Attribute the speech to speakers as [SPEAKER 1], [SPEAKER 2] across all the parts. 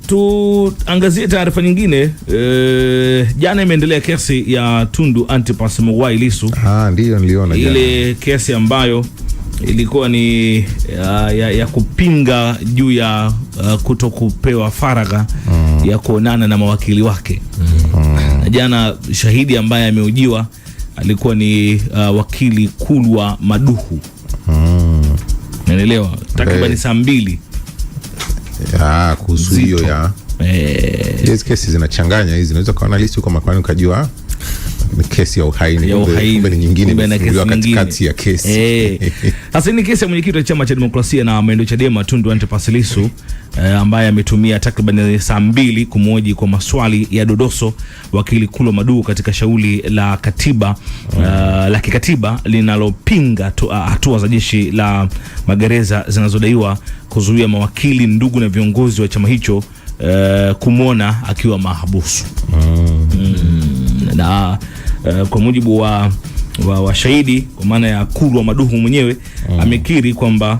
[SPEAKER 1] tuangazie taarifa nyingine. Jana imeendelea kesi ya Tundu Antipas Mughwai Lissu.
[SPEAKER 2] Ndio niliona jana.
[SPEAKER 1] Ile kesi ambayo ilikuwa ni ya kupinga juu ya kutokupewa faragha ya kuonana na mawakili wake. Na jana shahidi ambaye ameujiwa alikuwa ni wakili Kulwa Maduhu. Naelewa takriban saa 2
[SPEAKER 2] kuhusu hiyo ya hizi kesi zinachanganya hizi. Unaweza kuona Lissu kwa maana ukajua ni kesi ya uhaini, kumbe ni nyingine imefunguliwa katikati ya kesi.
[SPEAKER 1] Sasa ni kesi ya mwenyekiti wa Chama cha Demokrasia na Maendeleo Chadema Tundu Antipas Lissu ambaye ametumia takriban saa 2 kumhoji kwa maswali ya dodoso wakili Kulwa Maduhu katika shauri la katiba la kikatiba linalopinga hatua za jeshi la magereza zinazodaiwa kuzuia mawakili, ndugu na viongozi wa chama hicho kumwona akiwa mahabusu. Na kwa mujibu wa shahidi, kwa maana ya Kulwa Maduhu mwenyewe, amekiri kwamba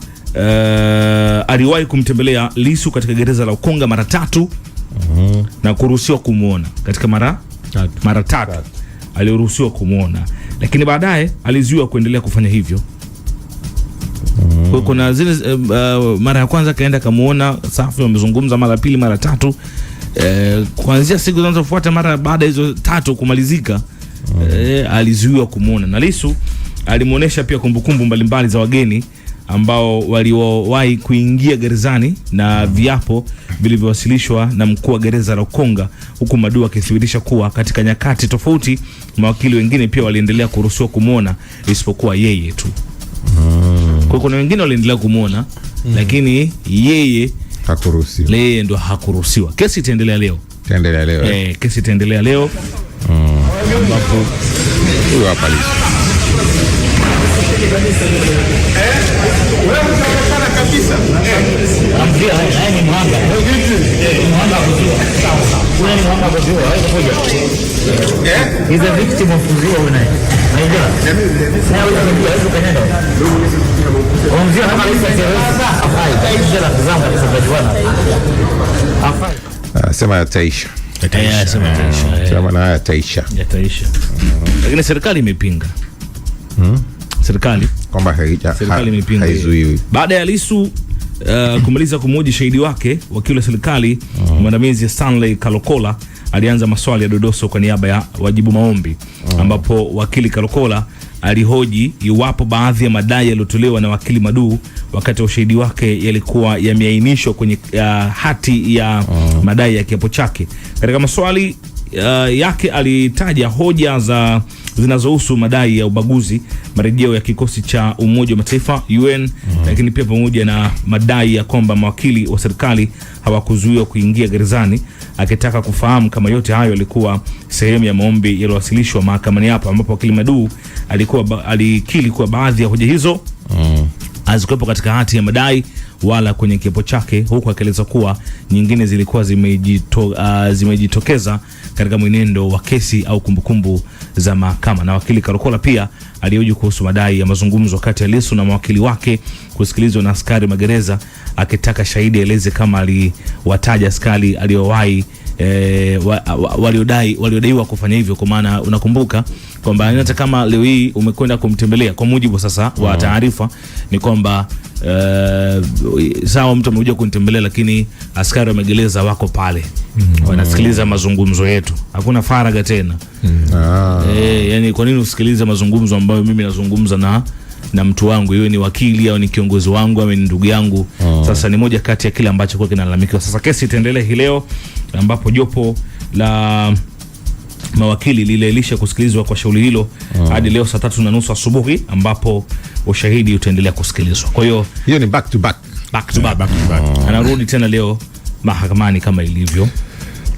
[SPEAKER 1] aliwahi kumtembelea Lissu katika gereza la Ukonga mara 3 na kuruhusiwa kumuona katika mara 3 aliruhusiwa kumuona, lakini baadaye alizuiwa kuendelea kufanya hivyo. Kwa kuna zile mara ya kwanza kaenda kamuona, safi, wamezungumza mara 2 mara 3, kuanzia siku zinazofuata mara baada hizo 3 kumalizika alizuiwa kumuona. Na Lissu alimuonesha pia kumbukumbu mbalimbali za wageni ambao waliowahi kuingia gerezani na viapo vilivyowasilishwa na mkuu wa gereza la Ukonga, huku Maduhu akithibitisha kuwa katika nyakati tofauti mawakili wengine pia waliendelea kuruhusiwa kumuona isipokuwa yeye tu. Kwa kuna wengine waliendelea kumuona lakini yeye
[SPEAKER 2] hakuruhusiwa.
[SPEAKER 1] Yeye ndo hakuruhusiwa. Kesi itaendelea leo. Kesi itaendelea leo.
[SPEAKER 2] Ambapo huyo hapa Lissu.
[SPEAKER 3] Wewe unaonekana kabisa.
[SPEAKER 4] Ambia haya ni mwanga. Mwanga kuzua. Kuna ni mwanga kuzua. Haiko kuja. He's a victim of kuzua wewe naye. Unajua? Sasa wewe unajua hizo kanyaga. Ongea kama hizo sasa. Afai. Hizo la kuzama kabisa bwana. Afai.
[SPEAKER 2] Sema yataisha. Sema na yataisha.
[SPEAKER 1] Lakini serikali imepinga. Serikali
[SPEAKER 2] kwamba haizuiwi.
[SPEAKER 1] Baada ya Lissu kumaliza kumhoji shahidi wake, wakili wa serikali mwandamizi Stanley Kalokola alianza maswali ya dodoso kwa niaba ya wajibu maombi, ambapo wakili Kalokola alihoji iwapo baadhi ya madai yaliyotolewa na wakili Maduhu wakati wa ushahidi wake yalikuwa yameainishwa kwenye hati ya madai ya kiapo chake. Katika maswali yake alitaja hoja zinazohusu madai ya ubaguzi, marejeo ya kikosi cha Umoja wa Mataifa UN, lakini pia pamoja na madai ya kwamba mawakili wa serikali hawakuzuiwa kuingia gerezani, akitaka kufahamu kama yote hayo yalikuwa sehemu ya maombi yaliyowasilishwa mahakamani hapa, ambapo wakili Maduhu alikiri kuwa baadhi ya hoja hizo hazikuwepo katika hati ya madai wala kwenye kiapo chake, huku akieleza kuwa nyingine zilikuwa zimejitokeza katika mwenendo wa kesi au kumbukumbu za mahakama. Na wakili Kalokola pia alihoji kuhusu madai ya mazungumzo kati ya Lissu na mawakili wake kusikilizwa na askari magereza, akitaka shahidi eleze kama aliwataja askari aliowahi waliodaiwa kufanya hivyo. Kwa maana unakumbuka kwamba hata kama leo hii umekwenda kumtembelea, kwa mujibu sasa wa taarifa ni kwamba sawa, mtu amekuja kunitembelea lakini askari wa magereza wako pale wanasikiliza mazungumzo yetu, hakuna faragha tena. Yani kwa nini usikilize mazungumzo ambayo mimi nazungumza na mtu wangu, iwe ni wakili au ni kiongozi wangu au ni ndugu yangu? Sasa ni moja kati ya kile ambacho kwa kinalalamikiwa. Sasa kesi itaendelea hii leo, ambapo jopo la mawakili lililisha kusikilizwa kwa shauri hilo hadi leo saa 3:30 asubuhi, ambapo ushahidi utaendelea kusikilizwa. Kwa hiyo
[SPEAKER 2] ni back to back.
[SPEAKER 1] Anarudi tena leo mahakamani kama ilivyo.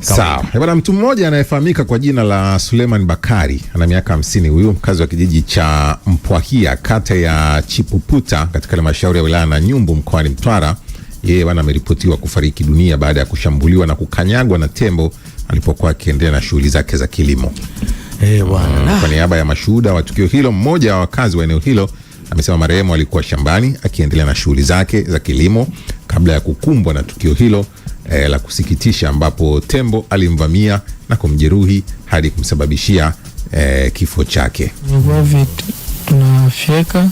[SPEAKER 2] Sawa. Bwana, mtu mmoja anayefahamika kwa jina la Suleiman Bakari, ana miaka 50, huyu mkazi wa kijiji cha Mpwahia, kata ya Chipuputa, katika halmashauri ya wilaya na Nyumbu mkoani Mtwara. Yeye bwana ameripotiwa kufariki dunia baada ya kushambuliwa na kukanyagwa na tembo alipokuwa akiendelea na shughuli zake za kilimo. Kwa niaba ya mashuhuda wa tukio hilo, mmoja wa wakazi wa eneo hilo amesema marehemu alikuwa shambani akiendelea na shughuli zake za kilimo kabla ya kukumbwa na tukio hilo la kusikitisha, ambapo tembo alimvamia na kumjeruhi hadi kumsababishia kifo chake.
[SPEAKER 3] Tunafyeka,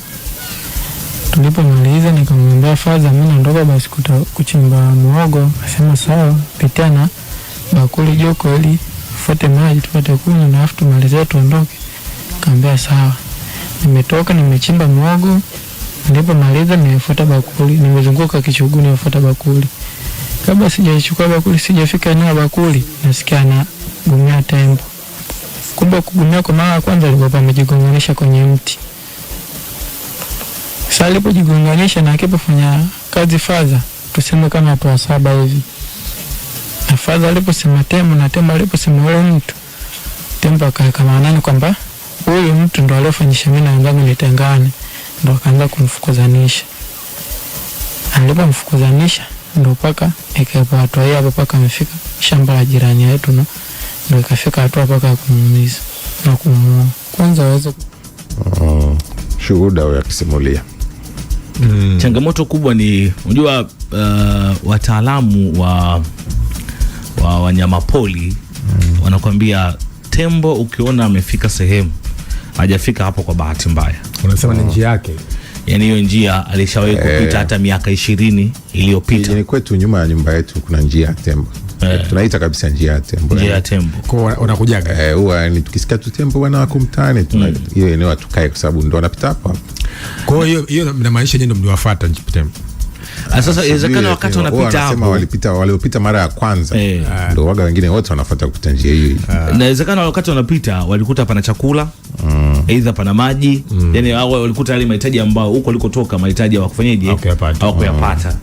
[SPEAKER 3] tulipomaliza nikamwambia Faza, mimi naondoka basi kuchimba muhogo. Akasema sawa, pitia na bakuli joko ili ufuate maji tupate kunywa na afu tumalize tuondoke. Nikamwambia sawa. Nimetoka nimechimba muhogo, nilipomaliza nimefuata bakuli, nimezunguka kichuguu nimefuata bakuli. Kabla sijaichukua bakuli, sijafika eneo la bakuli, nasikia na gumia tembo. Kumbe kugumia kwa mara ya kwanza alikuwa amejigonganisha kwenye mti. Sasa alipojigonganisha na akipofanya kazi Faza, tuseme kama watu 7 hivi. Na Faza aliposema tembo na tembo aliposema yule mtu, tembo akaweka maanani kwamba huyu mtu ndo aliyofanyisha mimi na wenzangu nitengane, ndo akaanza kumfukuzanisha. Alipomfukuzanisha ndo paka ikawa hatua hii hapo, paka amefika shamba la jirani yetu, na ndo ikafika hatua paka kumuumiza na kumuua. Kwanza waweza
[SPEAKER 2] shuhuda ya kisimulia.
[SPEAKER 1] Changamoto kubwa ni unajua, wataalamu wa wanyamapori wanakuambia tembo ukiona amefika sehemu hajafika hapo kwa bahati mbaya,
[SPEAKER 5] unasema ni njia yake.
[SPEAKER 1] Yani hiyo njia alishawahi kupita hata miaka 20 iliyopita.
[SPEAKER 2] Ni kwetu nyuma ya nyumba yetu kuna njia ya tembo. Tunaita kabisa njia ya tembo.
[SPEAKER 1] Njia ya tembo.
[SPEAKER 5] Kwa unakujaga.
[SPEAKER 2] Huwa ni tukisikia tu tembo bwana wako mtaani, hiyo eneo tukae kwa sababu ndo wanapita hapa.
[SPEAKER 5] Kwa hiyo inamaanisha nini mliwafuata tembo?
[SPEAKER 1] Sasa inawezekana wakati wanapita hapo
[SPEAKER 2] waliopita mara ya kwanza ndio waga wengine wote wanafuata kupita njia hiyo.
[SPEAKER 1] Inawezekana wakati wanapita walikuta pana chakula, aidha pana maji, yani walikuta yale mahitaji ambao huko walikotoka mahitaji hawakufanyaje, hawakuyapata.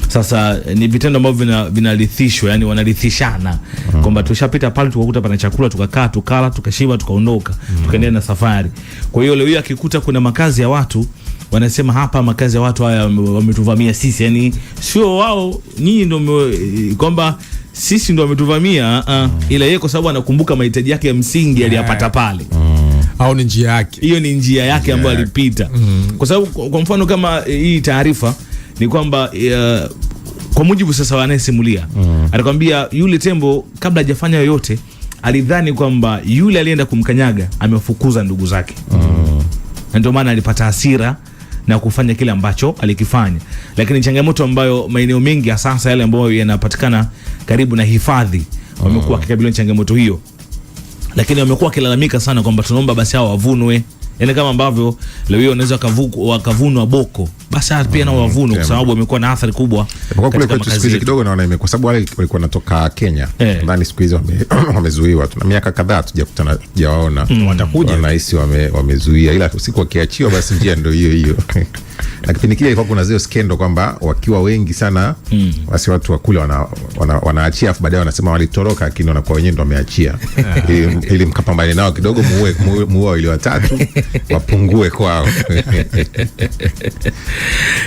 [SPEAKER 1] Sasa ni vitendo ambavyo vinarithishwa, yani wanarithishana kwamba tushapita pale tukakuta pana chakula, tukakaa tukala tukashiba tukaondoka, tukaendelea na safari. Kwa hiyo leo akikuta kuna makazi ya watu, wanasema hapa makazi ya watu haya wametuvamia sisi, yani sio wao, nyinyi ndio kwamba sisi ndio wametuvamia, ila yeye kwa sababu anakumbuka mahitaji yake ya msingi aliyapata pale.
[SPEAKER 5] Au ni njia yake.
[SPEAKER 1] Hiyo ni njia yake ambayo alipita. Kwa sababu kwa mfano kama hii taarifa ni kwamba kwa mujibu sasa wanayesimulia, anakuambia yule tembo kabla hajafanya yoyote alidhani kwamba yule alienda kumkanyaga amefukuza ndugu zake. Ndio maana alipata hasira na kufanya kile ambacho alikifanya. Lakini changamoto ambayo maeneo mengi sasa yale ambayo yanapatikana karibu na hifadhi wamekuwa wakikabiliana changamoto hiyo. Lakini wamekuwa wakilalamika sana kwamba tunaomba basi hao wavunwe. Yaani kama ambavyo leo hiyo wanaweza wakavunwa boko, basi pia na wavunwe kwa sababu wamekuwa na athari kubwa.
[SPEAKER 2] Kwa kule kwetu siku hizi kidogo naona kwa sababu wale walikuwa wanatoka Kenya. Ndani siku hizi wamezuiwa. Tuna miaka kadhaa tujakutana tujawaona. Watakuja na hisi wamezuia, ila usiku wakiachiwa basi njia ndio hiyo hiyo. Na kipindi kile ilikuwa kuna zile skendo kwamba wakiwa wengi sana basi watu wa kule wanaachia, afu baadaye wanasema walitoroka, lakini wanakuwa wenyewe ndio wameachia. Ili mkapambane nao kidogo, muue wale watatu wapungue kwao.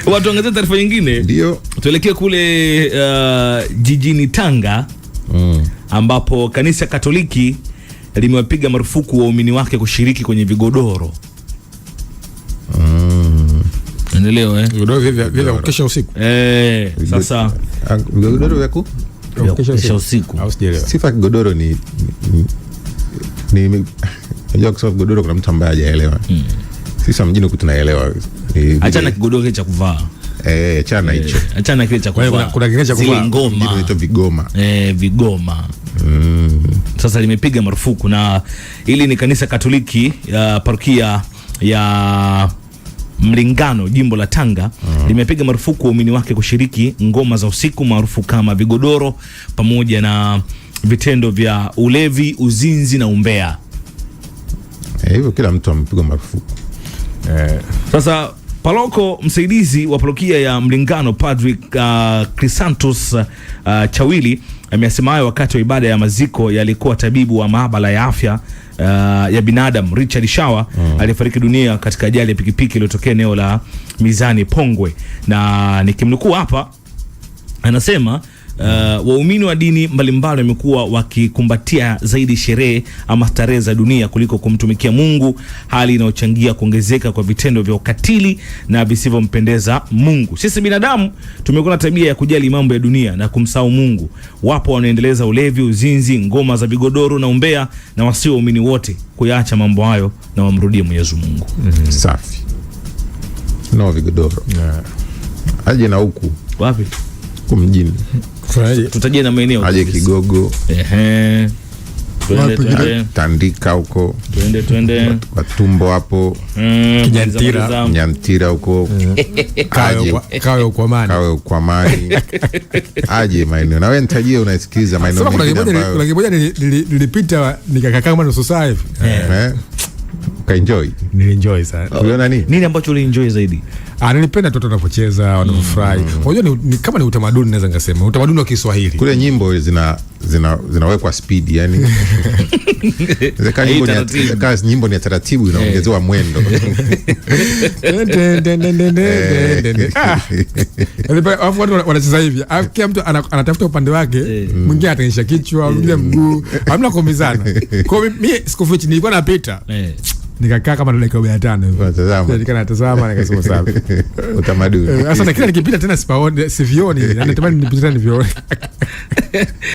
[SPEAKER 1] Watu ongeza taarifa nyingine.
[SPEAKER 2] Ndio
[SPEAKER 1] tuelekee kule jijini Tanga ambapo kanisa Katoliki limewapiga marufuku waumini wake kushiriki kwenye vigodoro. Endeleo
[SPEAKER 5] vigodoro vile kesho usiku.
[SPEAKER 1] Sasa
[SPEAKER 2] vigodoro vyako
[SPEAKER 1] kesho usiku.
[SPEAKER 2] Sifa kigodoro ni unajua kwa kigodoro kuna mtu ambaye hajaelewa. Sisi mjini huku tunaelewa.
[SPEAKER 1] Achana kigodoro cha kuvaa.
[SPEAKER 2] Achana hicho.
[SPEAKER 1] Achana kile cha kuvaa.
[SPEAKER 5] Kuna kile cha kuvaa.
[SPEAKER 1] Ngoma.
[SPEAKER 2] Inaitwa vigoma.
[SPEAKER 1] Vigoma. Sasa limepiga marufuku, na ili ni kanisa Katoliki ya parokia ya Mlingano jimbo la Tanga limepiga marufuku waumini wake kushiriki ngoma za usiku maarufu kama vigodoro, pamoja na vitendo vya ulevi, uzinzi na umbea.
[SPEAKER 2] Hivyo kila mtu amepigwa marufuku.
[SPEAKER 1] Sasa paroko msaidizi wa parokia ya Mlingano Padri Crisantus Chawili amesema hayo wakati wa ibada ya maziko yalikuwa tabibu wa maabara ya afya ya binadamu Richard Shawa alifariki dunia katika ajali ya pikipiki iliyotokea eneo la Mizani Pongwe. Na nikimnukuu hapa anasema waumini wa dini mbalimbali wamekuwa wakikumbatia zaidi sherehe ama starehe za dunia kuliko kumtumikia Mungu, hali inayochangia kuongezeka kwa vitendo vya ukatili na visivyompendeza Mungu. Sisi binadamu tumekuwa na tabia ya kujali mambo ya dunia na kumsahau Mungu. Wapo wanaendeleza ulevi, uzinzi, ngoma za vigodoro na umbea, na wasio waumini wote kuyaacha mambo hayo na wamrudie Mwenyezi Mungu.
[SPEAKER 2] Safi. No vigodoro. Aje na huku.
[SPEAKER 1] Wapi?
[SPEAKER 2] Mjini.
[SPEAKER 1] Tutajie na maeneo.
[SPEAKER 2] Aje Kigogo.
[SPEAKER 1] Twende.
[SPEAKER 2] Tandika huko.
[SPEAKER 1] Twende.
[SPEAKER 2] Watumbo hapo. Nyantira huko.
[SPEAKER 5] Kawe Ukwamani.
[SPEAKER 2] Aje maeneo. Na wewe nitajie unasikiliza maeneo mengine ambayo.
[SPEAKER 5] Kuna kimoja nilipita nikakaa kama nusu saa hivi.
[SPEAKER 2] Kaenjoy.
[SPEAKER 5] Nilienjoy sana.
[SPEAKER 2] Uliona nini?
[SPEAKER 1] Nini ambacho ulienjoy zaidi?
[SPEAKER 5] Nilipenda watoto wanapocheza, wanafurahi. Unajua ni kama ni utamaduni, naweza ngasema utamaduni wa Kiswahili.
[SPEAKER 2] Kule nyimbo zinawekwa speed, yani nyimbo ni taratibu, inaongezewa mwendo.
[SPEAKER 5] Alafu watu wanacheza hivi. Kila mtu anatafuta upande wake, mwingine atanisha kichwa, mwingine mguu. Hamna kumbizana. Kwa mimi sikufichi, nilikuwa napita. Nikakaa kama dakika 15 hivi.
[SPEAKER 2] Natazama.
[SPEAKER 5] Nikasema nikasema sawa.
[SPEAKER 2] Utamaduni.
[SPEAKER 5] Sasa na kila nikipita tena sivioni, natamani nipite tena nivione.